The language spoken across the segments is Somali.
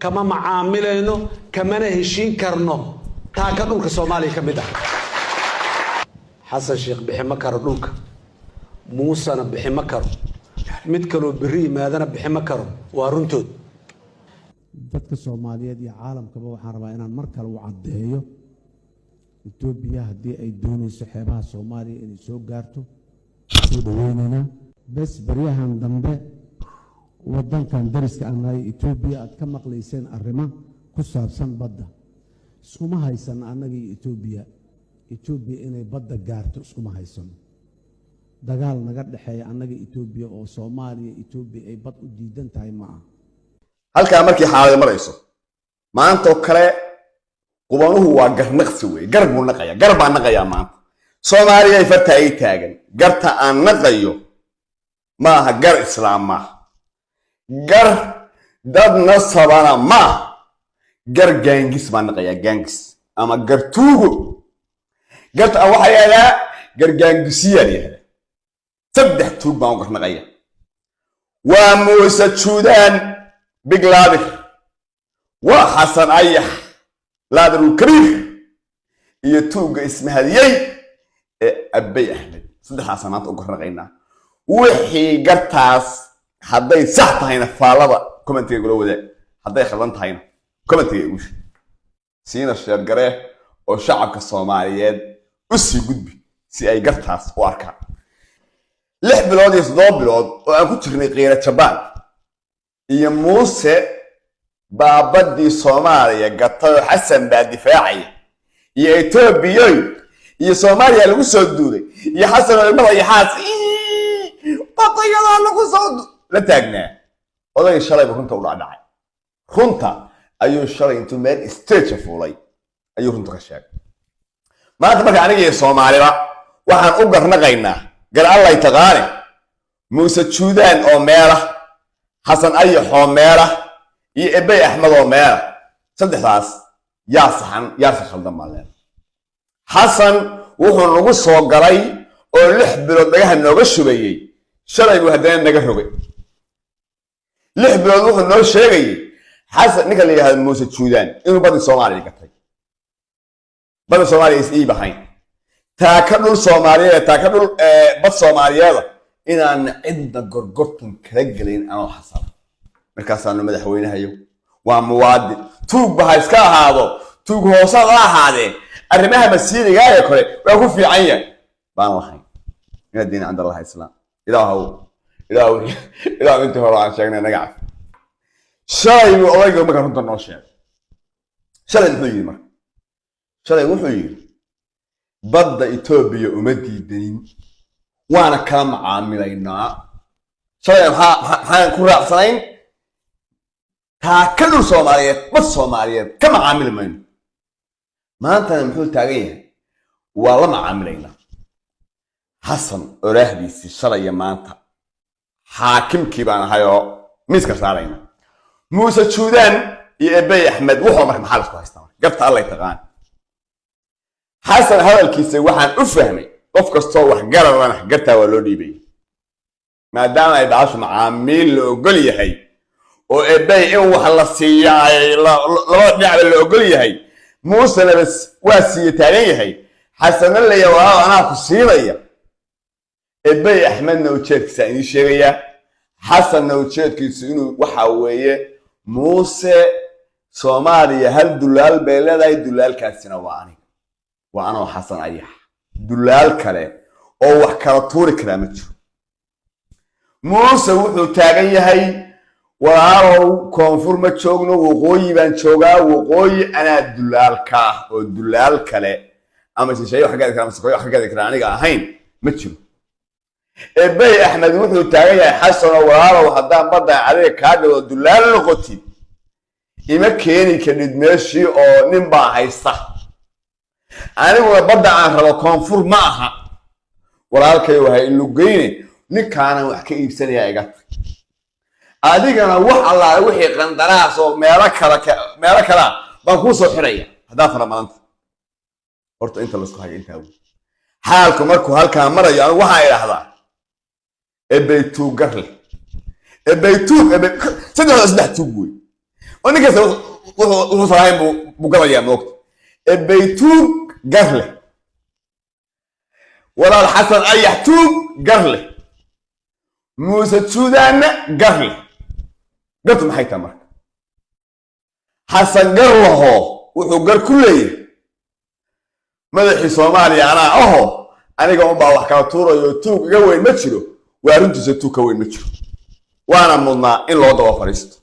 كما معاملينو كما نهشين كرنو تاكا دولك سومالي كميدا حسن شيخ بحي مكر دولك موسى بحي مكر مدكلو بري مادنا بحي مكر وارنتود dadka Soomaaliyeed iyo caalamkaba waxaan rabaa inaan mar kale u cadeeyo Itoobiya hadii ay doonayso xeebaha Soomaaliya inay soo gaarto soo dhaweynayna bas bariyahan dambe wadankan dariska ah Itoobiya aad ka maqlayseen arrimo ku saabsan badda iskuma haysan annaga Itoobiya inay badda gaarto iskuma haysan dagaal naga dhaxeeya annaga Itoobiya oo Soomaaliya Itoobiya ay bad u diidan tahay ma aha halka markii xaalad marayso maanta kale qubanuhu waa garnaqsi way garbu naqaya garba naqaya maanta Soomaaliya ay farta ay taagan garta aan naqayo ma aha gar islaam ma gar dad nasabana ma gar gangis ma naqaya gangis ama gar tuugo garta waxa yaala gar gangisiya yaala saddex tuug baan gar naqaya waa Muuse Suudaan بيج لادر وحسن أيح لادر الكبير يتوق اسمها ديي أبي أحمد صدق حسنات أقرأ غينا وحي قرطاس حدي صحت هنا فالبا كومنتي يقولوا ده حدي خلنت هنا كومنتي يقولش سينا الشيخ قريه وشعب الصوماليين أسي قدبي سي أي قرطاس واركا لح بلاد يصدوب بلاد وأنا كنت غير شبان يا موسى بابدي صوماليا قطع حسن بعد دفاعي يا إثيوبيا يا صوماليا لو سودوري يا حسن المرة يا حاس بطيء الله لو سود لا تاجنا والله إن شاء الله بكون تقول عداي كنت أيو إن شاء الله أنتم من استيتش فولي أيو كنت كشاك ما تبغى عني يا صوماليا وحن أقدر نغينا قال الله يتغاري موسى سودان أو ميرا حسن أي حميرة يبي أحمد وميرة صدق راس يا صحن يا صخل دم عليه حسن وهو نقص وقري ولح بلود نجح النقص بيجي شرعي وهدين نجح ربي لح بلود وهو النقص شيء حسن نقل لي هذا موسى السودان إنه بدي الصومالي قتل بدي الصومالي إيه بحين تأكلوا الصومالية تأكلوا بس الصومالية إن أنا عند قرقرتهم كرجلين أنا حصل مركز أنا مدحوينها يو ومواد توق بهايسكا هذا توق هو صار هذا الرماها مسيرة جاية كله ويقول في عين بان الحين من الدين عند الله الإسلام إذا أنت هو عن شيء نقع شاي والله يقول ما كان رنت الناشئ شاي الحين ما شاي وحين بدأ إثيوبيا ومدي الدين وانا كلام عاملينا شاي كل رأسين تاكلوا صوماليات بس صوماليات كم عامل من ما أنت نقول تاريخ والله ما عاملينا حسن أرهبي في شرعي ما أنت حاكم كيبان هايو مسك شرعينا موسى سودان يبي أحمد وهو محل كويس قفت الله يتغان حسن هذا الكيس وحن أفهمي قفك الصوح قرر أنا قرتها ولودي بي ما دام يبعث معامل وقولي هي وإبي إن وحلا السياعي لا نعمل وقولي هي موسى بس واسية تانية هي حسن اللي يوها أنا قصيرية إبي أحمد نوتشيت كساني شرية حسن نوتشيت كساني وحاوية موسى صوماليا هل دلال بيلا دلال كاسنا وأنا وحسن أيح دلال كله أو وحكرتور كلامته موسى وحده تاجي هاي وراو كونفورم تشوغنو وقوي بان تشوغا وقوي أنا دلال كا ودلال كله أما شيء حاجة كلام سكوي حاجة كلام أنا هين متشو إبي أحمد وحده تاجي حسن وراو حدام بدأ عليه كاد ودلال لقطي إما كيني كند ماشي أو نبى هيصح أنا بدأ عن هذا كونفور معها ولكن وهاي اللقيني نكانا وحكي بسنة يا جت أديك أنا وح الله وحي قندراس وميرك لا بنكون صحيح هذا فرمان أنت قلت أنت اللي صحيح أنت أول حالكم مركو هالكا مرة يعني وحي لحظة إبيتو قرل إبيتو سنة أصبح توقي ونكس وصراحة بقرا يا موقت بيتوق قرله ولا الحسن أي يحتوق قرله موسى السودان قرله قلت محي تمر حسن قرله وحقر كله مدحي صومالي أنا أنا قام بقى وحكاطورة يوتيوب قوي متشلو وأرنت زتو كوي متشلو وأنا مضنا إن الله ضوا فريست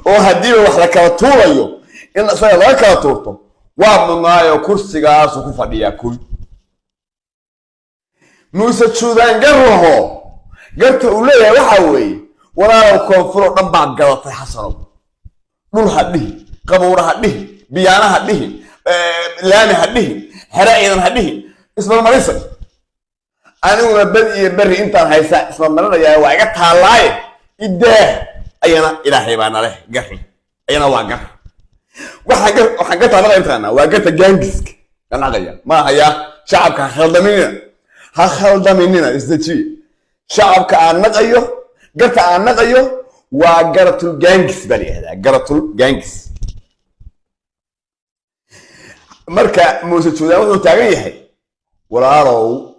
وهديه وحكاطورة يو إن صار الله كاطورته ومضنا يو كرسي جالس وكفدي يأكل موسى السودان قرره قلت أولي وحوي ولا لو كان فرق نبع قلط حصلوا نور هديه قبور هديه بيانا هديه لاني هديه حرائنا هديه اسم المريسة أنا بدي بري أنت هيسا اسم المريسة يا وعقتها الله إده أينا إلهي بانا له قرر أينا واقر وحقتها بقى أنت أنا وقتها جانجسك أنا غير ما هي شعبك هخلد مننا إستشي شعبك أنا غير قلت أنا غير وقرت الجانجس بري هذا قرت الجانجس مركا موسى السودان وحو تاغن yahay walaalow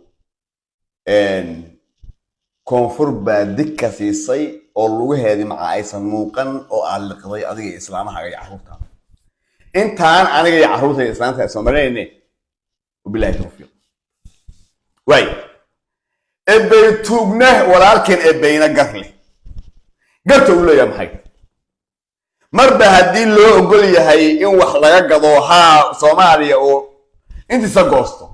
koonfur baa dika siisay oo lagu heedi maca aysan muuqan oo aan liqday adiga islaamaha ay caruurta intaan aniga iyo caruurta islaamta Soomaaliyeed wabillahi tawfiiq way ebay tuugna walaalkeen ebayna garle garta uu leeyahay maxay marba hadii loo ogol yahay in wax laga gado Soomaaliya oo inta sagoosto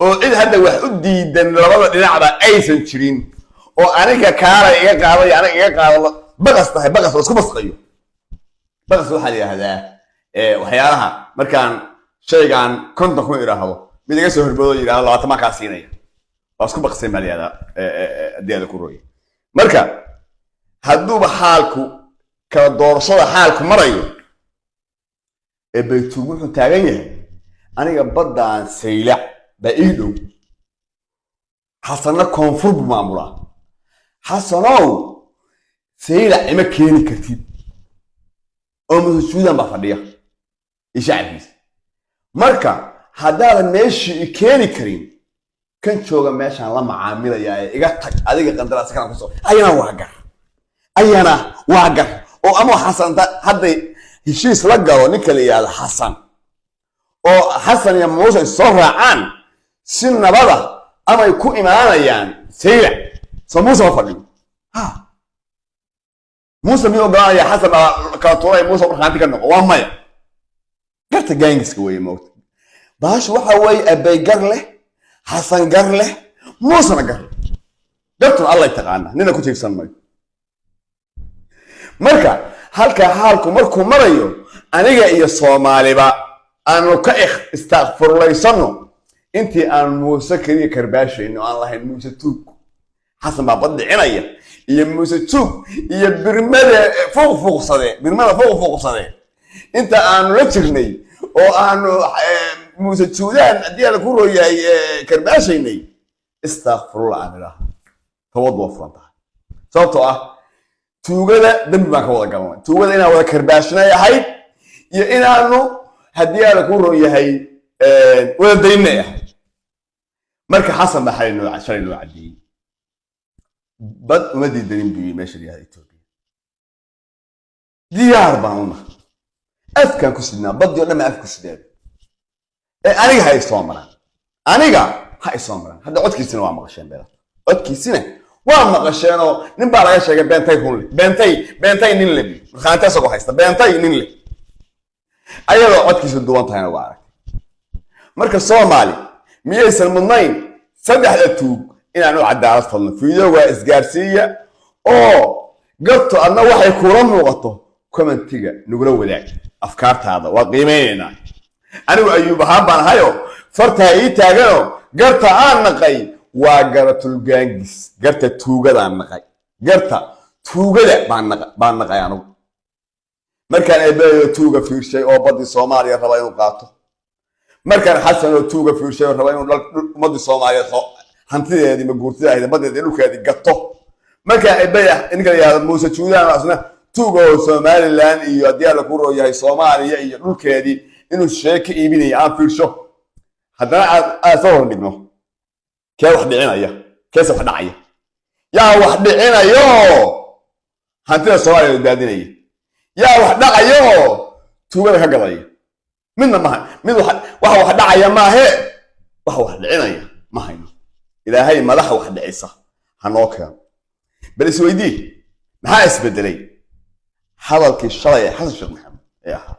oo cid hadda wax u diidan labada dhinacba aysan jirin oo aniga kaala iga qaaday aniga iga qaado baqas tahay baqas isku basqayo baqas waxa la yiraahdaa waxyaalaha markaan shaygan konton ku iraahdo mid iga soo horbado yiraahdo 20 ka siinaya waa isku baqsay maliyada deeda ku rooyay marka hadduu xaalku kala doorashada xaalku marayo baytu wuxuu taagan yahay aniga badaan sayla baiido xasana koonfur maamula xasanow sayla ima keeni kartid oo masuudan ba fadhiya ishacbiis marka hadaan meeshii keeni karin kan jooga meeshan la macaamilaya iga tag adiga qandaraas kan ku soo ayana waagar oo ama xasan hadday heshiis la galo ninka la yiraahdo xasan oo xasan iyo muusa soo raacaan si nabada ama ay ku imaanayaan sayla soo muusa fadhiyo muusa miyo baa ya xasan ka toolay muusa markaanti ka noqo waa maya garta gaangiska way moogta baash waxa way abay gar leh xasan gar leh muusa gar garta Allah taqaana nina ku tiirsan maayo marka halka xaalku markuu marayo aniga iyo Soomaaliba aanu ka istaghfirullaysano intii aan Muuse kaliya karbaashayno aan lahayn Muuse tuug xasan baa badcinaya iyo Muuse tuug iyo birmada fuuqsade inta aanu la jirnay oo aanu Muuse tuudan hadii la ku rooyay karbaashaynay istaghfirullah aniga tawaddu fanta sababtoo ah tuugada dambi baan ka wada galnay tuugada inaan wada karbaashna yahay iyo inaanu hadii aan ku rooyahay wada daynay marka xasan baa xalay noo cadiyay bad uma diidanin bii meesha yahay Itoobiya diyaar baan afkan ku sidnaa bad iyo dhama afku sideen aniga hay Soomaaliya hadda codkiisina waa maqasheen beela codkiisina waa maqasheeno nin baa laga sheegay beentay nin lebi markaanta soo haysta beentay nin le ayadoo codkiisu duwan tahay waa arag marka Soomaali miyaysan mudnayn saddexda tuug inaan u cadaalad fadno fiidiyowga isgaarsiiya oo garto adna waxay kula muuqato commentiga nugula wadaag afkaartaada waa qiimeynaa anigu ayuub ahaan baan hayo farta ii taagano garta aan naqay waa garatul gaangis garta tuugada naqay garta tuugada baan naqay anigu markaan eebayo tuuga fiirshay oo badii Soomaaliya raba inuu qaato markaan xasan oo tuuga fiirshay oo raba inuu ummadii Soomaaliya hantideedii ma guurtidaayda badeedii dhulkeedii gato markaan eebaya in kala yaado Muuse Juudaan asna tuugo Somaliland iyo haddii la ku rooyahay Soomaaliya iyo dhulkeedii inuu sheeko iibinayo aan fiirsho haddana aad soo dhigno kee wax dhicinaya keesa wax dhacaya yaa wax dhicinayo hantida Soomaaliya daadinaya yaa wax dhacayo tuugada ka gadaya midna ma mid wax dhacaya ma ahe wax dhicinaya ma hayno ilaahay madaxa wax dhicisa hanoo keen bal isweydii maxaa isbedelay hadalkii shalay Xasan Sheekh Maxamed ee ahaa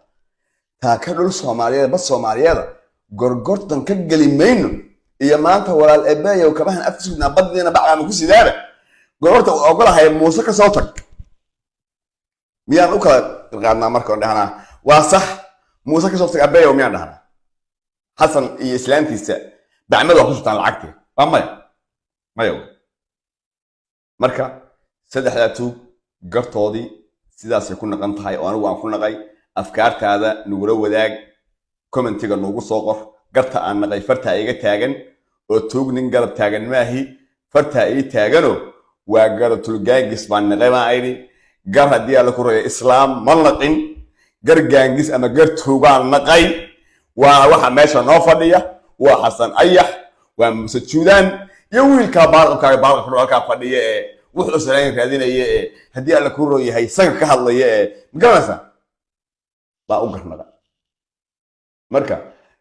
taa ka dhul Soomaaliyeed bas Soomaaliyeeda gorgortan ka gali mayno iyo maanta walaal ebeeyo kabahan afkiisna badina bacaan ku sidaaba gorgorta ogolahay Muuse ka soo tag miyaan u kala qaadnaa markaan dhahnaa waa sax Muuse ka soo tag ebeeyo miyaan dhahnaa Xasan iyo islaantiisa bacmada wax ku sutaan lacagta waa mayo marka saddexda tuug gartoodii sidaas ay ku naqan tahay oo anigu aan ku naqay afkaartaada nugula wadaag commentiga noogu soo qor garta aan naqay farta iga taagan oo tuug nin garab taagan maahi farta ii taagano waa garatul gaangis baan naqay ma ayni gar haddii la ku reeyo islaam ma naqin gar gaangis ama gar tuugaan naqay waa waxa meesha noo fadhiya waa Xasan Ayax waa Muuse Juudaan iyo wiilka baaqka halka fadhiya ee wuxuu sareyn raadinaya ee haddii la ku rooyahay saga ka hadlaya ee magaranaysa baa u garnada marka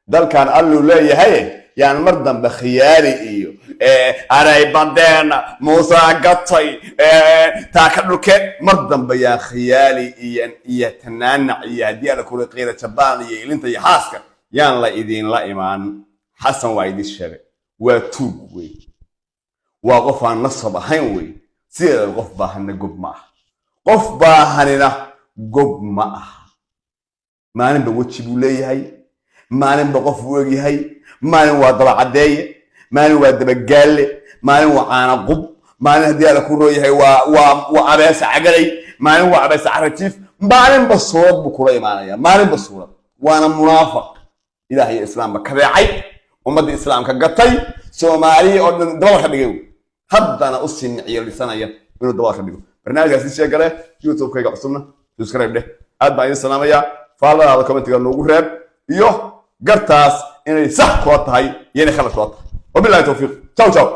dalkan allu leeyahay yaan mar dambe khiyaari iyo aray bandeena Muuse gatay taa ka dhulke mar dambe yaa khiyaali iyo tanaanac iyo haddii la ku reeyo jabaan iyo ilinta iyo xaaska yaan la idin la imaan Xasan waa idin sheegay waa tuug wey waa qof aan nasab ahayn wey sida qof baahana gob ma aha qof baahanina gob ma aha maalin ba waji buu leeyahay maalin ba qof uu yahay maalin waa daba cadeeye maalin waa daba gaale maalin waa caana qub maalin haddii la ku rooyahay waa abeesa cagalay maalin waa abeesa caratiif maalin ba suurad buu kula imaanaya maalin ba suurad waana munaafiq ilaahay islaamka kabeecay ummadda islaamka gatay Soomaaliya oo dhan daba ka dhigay haddana u siniciyo lisanaya inuu daba ka dhigo barnaamijkaasi sheegale YouTube-kayga cusubna subscribe dheh aad baan idin salaamaya faallada commentiga noogu reeb iyo gartaas inay sax ku tahay iyo inay khalad ku tahay wabillahi tawfiiq ciao ciao